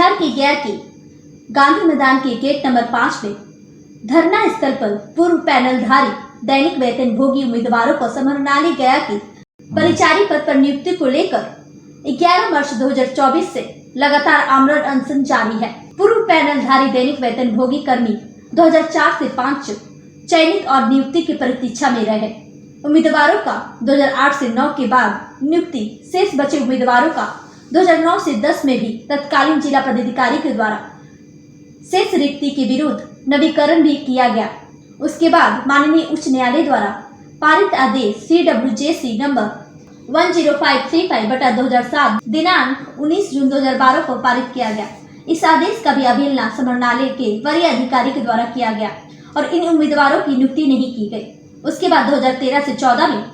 बिहार के गया के गांधी मैदान के गेट नंबर 5 में धरना स्थल पर पूर्व पैनलधारी दैनिक वेतन भोगी उम्मीदवारों को समाहरणालय गया के परिचारी पद पर नियुक्ति को लेकर 11 मार्च 2024 से लगातार आमरण अनशन जारी है। पूर्व पैनलधारी दैनिक वेतन भोगी कर्मी 2004 से 5 चयनित और नियुक्ति की प्रतीक्षा में रहे उम्मीदवारों का 2008 से 9 के बाद नियुक्ति, शेष बचे उम्मीदवारों का 2009 से 10 में भी तत्कालीन जिला पदाधिकारी के द्वारा शेष रिक्ति के विरुद्ध नवीकरण भी किया गया। उसके बाद माननीय उच्च न्यायालय द्वारा पारित आदेश CWJC नंबर 10535/2007 दिनांक 19 जून 2012 को पारित किया गया। इस आदेश का भी अवहेलना समाहरणालय के वरीय अधिकारी के द्वारा किया गया और इन उम्मीदवारों की नियुक्ति नहीं की गई। उसके बाद 2013 से 14 में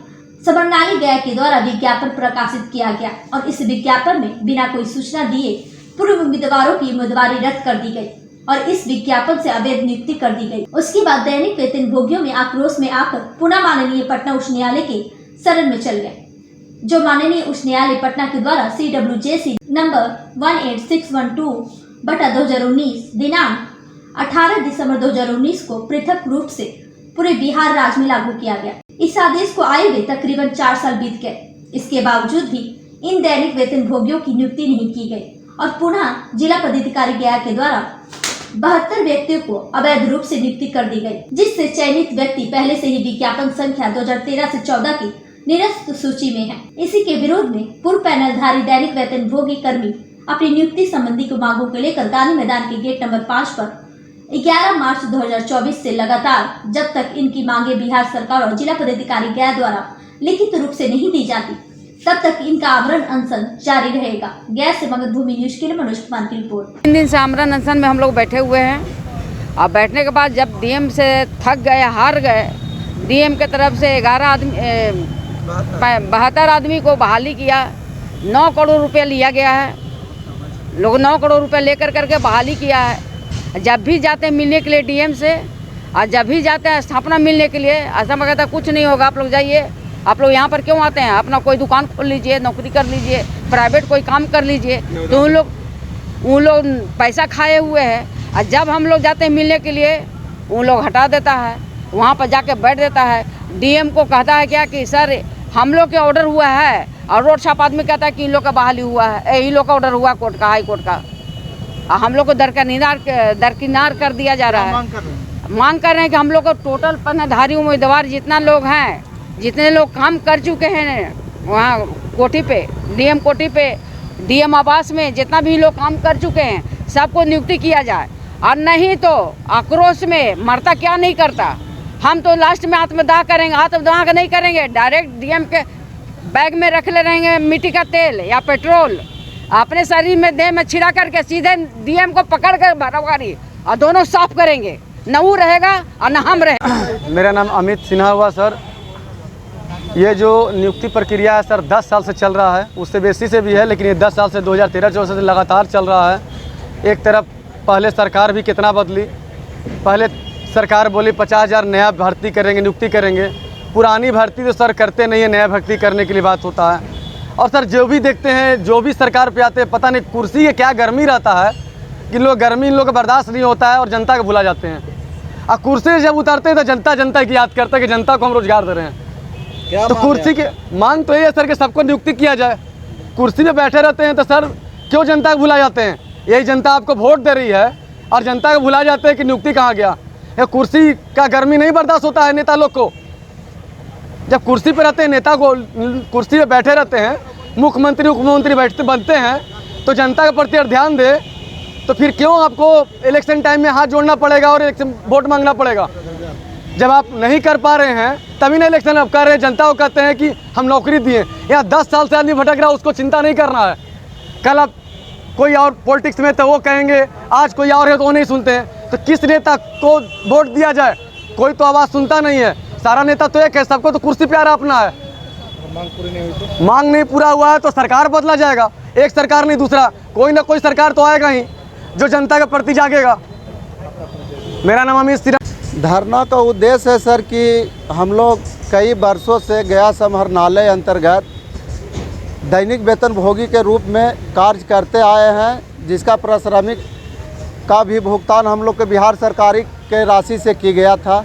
समाहरणालय गया के द्वारा विज्ञापन प्रकाशित किया गया और इस विज्ञापन में बिना कोई सूचना दिए पूर्व उम्मीदवारों की उम्मीदवारी रद्द कर दी गई और इस विज्ञापन से अवैध नियुक्ति कर दी गई। उसके बाद दैनिक वेतन भोगियों में आक्रोश में आकर पुनः माननीय पटना उच्च न्यायालय के शरण में चल गए, जो माननीय उच्च न्यायालय पटना के द्वारा CWJC नंबर 18612/2019 दिनांक 18 दिसंबर 2019 को पृथक रूप से पूरे बिहार राज्य में लागू किया गया। इस आदेश को आए हुए तकरीबन 4 साल बीत गए। इसके बावजूद भी इन दैनिक वेतन भोगियों की नियुक्ति नहीं की गई और पुनः जिला पदाधिकारी गया के द्वारा 72 व्यक्तियों को अवैध रूप से नियुक्ति कर दी गई, जिससे चयनित व्यक्ति पहले से ही विज्ञापन संख्या 2013 से 14 की निरस्त सूची में है। इसी के विरोध में पूर्व पैनलधारी दैनिक वेतन भोगी कर्मी अपनी नियुक्ति संबंधी की मांगों को लेकर गांधी मैदान के गेट नंबर 5 पर 11 मार्च 2024 से लगातार जब तक इनकी मांगे बिहार सरकार और जिला पदाधिकारी गया द्वारा लिखित रूप से नहीं दी जाती तब तक इनका आमरण अनशन जारी रहेगा। गया से मगधभूमि न्यूज के लिए मनोज कुमार की रिपोर्ट। 3 दिन से आमरण अनशन में हम लोग बैठे हुए हैं। अब बैठने के बाद जब DM से थक गए, हार गए, DM के तरफ से 72 आदमी को बहाली किया, 9 करोड़ रुपया लिया गया है। लोग 9 करोड़ रुपया लेकर करके बहाली किया है। जब भी जाते हैं मिलने के लिए DM से और जब भी जाते हैं स्थापना मिलने के लिए, ऐसा मैं कहता कुछ नहीं होगा, आप लोग जाइए, आप लोग यहाँ पर क्यों आते हैं, अपना कोई दुकान खोल लीजिए, नौकरी कर लीजिए, प्राइवेट कोई काम कर लीजिए। तो उन लोग पैसा खाए हुए हैं और जब हम लोग जाते हैं मिलने के लिए उन लोग हटा देता है, वहाँ पर जाके बैठ देता है। DM को कहता है क्या कि सर हम लोग के ऑर्डर हुआ है, और रोड छाप आदमी कहता है कि इन लोग का बहाली हुआ है, इन लोग का ऑर्डर हुआ कोर्ट का, हाई कोर्ट का। हम लोग को दरकिनार कर दिया जा रहा है। मांग कर रहे हैं कि हम लोग को टोटल पैनलधारी उम्मीदवार जितना लोग हैं, जितने लोग काम कर चुके हैं वहाँ कोठी पे, DM कोठी पे, DM आवास में जितना भी लोग काम कर चुके हैं सबको नियुक्ति किया जाए। और नहीं तो आक्रोश में मरता क्या नहीं करता, हम तो लास्ट में आत्मदाह करेंगे। आत्मदाह नहीं करेंगे, डायरेक्ट DM के बैग में रख ले रहेंगे मिट्टी का तेल या पेट्रोल, अपने शरीर में देह में छिड़ा करके सीधे DM को पकड़ कर भरवारी और दोनों साफ करेंगे, न वो रहेगा और न हम रहेंगे। मेरा नाम अमित सिन्हा हुआ सर। ये जो नियुक्ति प्रक्रिया है सर 10 साल से चल रहा है, उससे बेसी से भी है, लेकिन ये 10 साल से 2013-14 से लगातार चल रहा है। एक तरफ पहले सरकार भी कितना बदली, पहले सरकार बोली 50,000 नया भर्ती करेंगे, नियुक्ति करेंगे। पुरानी भर्ती तो सर करते नहीं है, नया भर्ती करने के लिए बात होता है। और सर जो भी देखते हैं, जो भी सरकार पे आते हैं, पता नहीं कुर्सी के क्या गर्मी रहता है कि लोग गर्मी इन लोग का बर्दाश्त नहीं होता है और जनता को भुला जाते हैं। और कुर्सी से जब उतरते हैं तो जनता की याद करता है कि जनता को हम रोजगार दे रहे हैं। तो कुर्सी की मांग तो ये है सर कि सबको नियुक्ति किया जाए। कुर्सी पे बैठे रहते हैं तो सर क्यों जनता को भुला जाते हैं? यही जनता आपको वोट दे रही है और जनता को भुला जाते हैं कि नियुक्ति कहाँ गया। ये कुर्सी का गर्मी नहीं बर्दाश्त होता है नेता लोग को। जब कुर्सी पे रहते हैं, नेता को कुर्सी पे बैठे रहते हैं, मुख्यमंत्री उपमुख्यमंत्री बनते हैं, तो जनता के प्रति ध्यान दे, तो फिर क्यों आपको इलेक्शन टाइम में हाथ जोड़ना पड़ेगा और इलेक्शन वोट मांगना पड़ेगा? जब आप नहीं कर पा रहे हैं तभी ना इलेक्शन आप कर रहे हैं। जनता को कहते हैं कि हम नौकरी दिए। यहाँ 10 साल से आदमी भटक रहा है, उसको चिंता नहीं करना है। कल आप कोई और पॉलिटिक्स में तो वो कहेंगे, आज कोई और है तो वो नहीं सुनते हैं। तो किस नेता को वोट दिया जाए? कोई तो आवाज़ सुनता नहीं है। सारा नेता तो एक है, सबको तो कुर्सी प्यारा अपना है। मांग नहीं पूरा हुआ है तो सरकार बदला जाएगा। एक सरकार नहीं, दूसरा कोई ना कोई सरकार तो आएगा ही जो जनता के प्रति जागेगा। मेरा नाम अमित सिन्हा। धरना का उद्देश्य है सर कि हम लोग कई वर्षों से गया समाहरणालय अंतर्गत दैनिक वेतन भोगी के रूप में कार्य करते आए हैं। जिसका परिश्रमिक का भी भुगतान हम लोग के बिहार सरकारी के राशि से की गया था।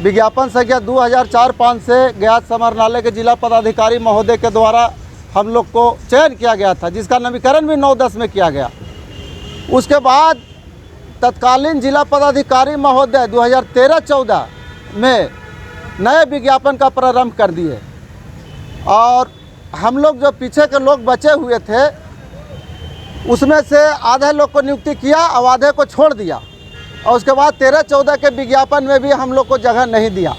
विज्ञापन संख्या 2004-5 से गया समरनालय के जिला पदाधिकारी महोदय के द्वारा हम लोग को चयन किया गया था, जिसका नवीकरण भी 9-10 में किया गया। उसके बाद तत्कालीन जिला पदाधिकारी महोदय 2013-14 में नए विज्ञापन का प्रारंभ कर दिए और हम लोग जो पीछे के लोग बचे हुए थे उसमें से आधे लोग को नियुक्ति किया और आधे को छोड़ दिया और उसके बाद 13-14 के विज्ञापन में भी हम लोग को जगह नहीं दिया,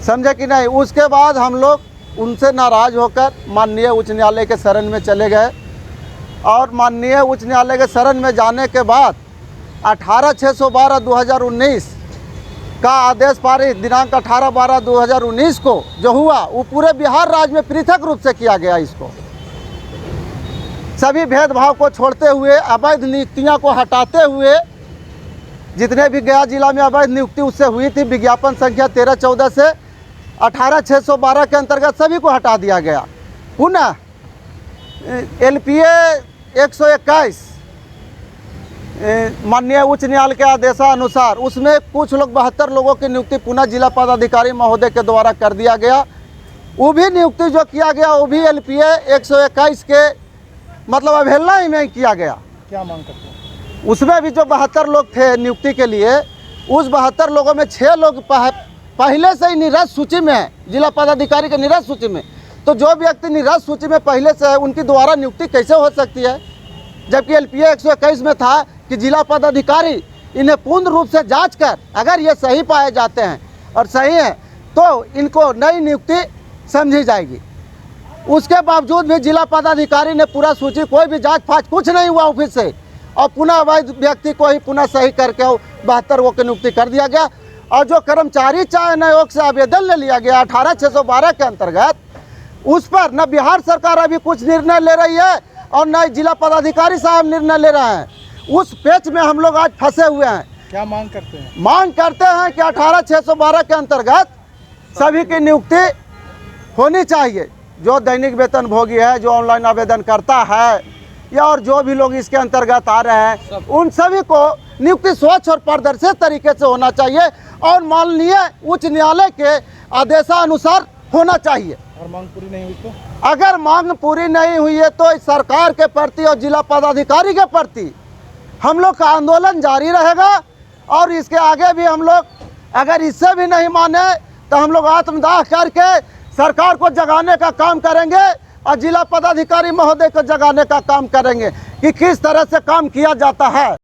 समझे कि नहीं। उसके बाद हम लोग उनसे नाराज़ होकर माननीय उच्च न्यायालय के शरण में चले गए और माननीय उच्च न्यायालय के शरण में जाने के बाद 18/612/2019 का आदेश पारित दिनांक 18/12/2019 को जो हुआ वो पूरे बिहार राज्य में पृथक रूप से किया गया। इसको सभी भेदभाव को छोड़ते हुए, अवैध नियुक्तियां को हटाते हुए, जितने भी गया जिला में अवैध नियुक्ति उससे हुई थी विज्ञापन संख्या 13-14 से 18/612 के अंतर्गत सभी को हटा दिया गया। पुनः LPA 121 माननीय उच्च न्यायालय के आदेशानुसार उसमें कुछ लोग 72 लोगों की नियुक्ति पुनः जिला पदाधिकारी महोदय के द्वारा कर दिया गया। वो भी नियुक्ति जो किया गया वो भी LPA 121 के मतलब अवहेलना ही में किया गया। क्या मांग करते हैं? उसमें भी जो 72 लोग थे नियुक्ति के लिए, उस 72 लोगों में 6 लोग पहले से ही निरस्त सूची में है, जिला पदाधिकारी के निरस्त सूची में। तो जो व्यक्ति निरस्त सूची में पहले से है उनकी दोबारा नियुक्ति कैसे हो सकती है, जबकि LPA 121 में था कि जिला पदाधिकारी इन्हें पूर्ण रूप से जांच कर अगर ये सही पाए जाते हैं और सही है तो इनको नई नियुक्ति समझी जाएगी। उसके बावजूद भी जिला पदाधिकारी ने पूरा सूची, कोई भी जांच फाँच कुछ नहीं हुआ ऑफिस से और पुनः अवैध व्यक्ति को ही पुनः सही करके 72 वो की नियुक्ति कर दिया गया। और जो कर्मचारी चयन आयोग से आवेदन ले लिया गया 18/612 के अंतर्गत, उस पर न बिहार सरकार अभी कुछ निर्णय ले रही है और न जिला पदाधिकारी साहब निर्णय ले रहे हैं। उस पेच में हम लोग आज फंसे हुए हैं। क्या मांग करते हैं? मांग करते हैं कि 18/612 के अंतर्गत सभी की नियुक्ति होनी चाहिए। जो दैनिक वेतन भोगी है, जो ऑनलाइन आवेदन करता है या और जो भी लोग इसके अंतर्गत आ रहे हैं, उन सभी को नियुक्ति स्वच्छ और पारदर्शी तरीके से होना चाहिए और माननीय उच्च न्यायालय के आदेशानुसार होना चाहिए। और मांग पूरी नहीं हुई तो? अगर मांग पूरी नहीं हुई है तो इस सरकार के प्रति और जिला पदाधिकारी के प्रति हम लोग का आंदोलन जारी रहेगा और इसके आगे भी हम लोग अगर इससे भी नहीं माने तो हम लोग आत्मदाह करके सरकार को जगाने का काम करेंगे और जिला पदाधिकारी महोदय को जगाने का काम करेंगे कि किस तरह से काम किया जाता है।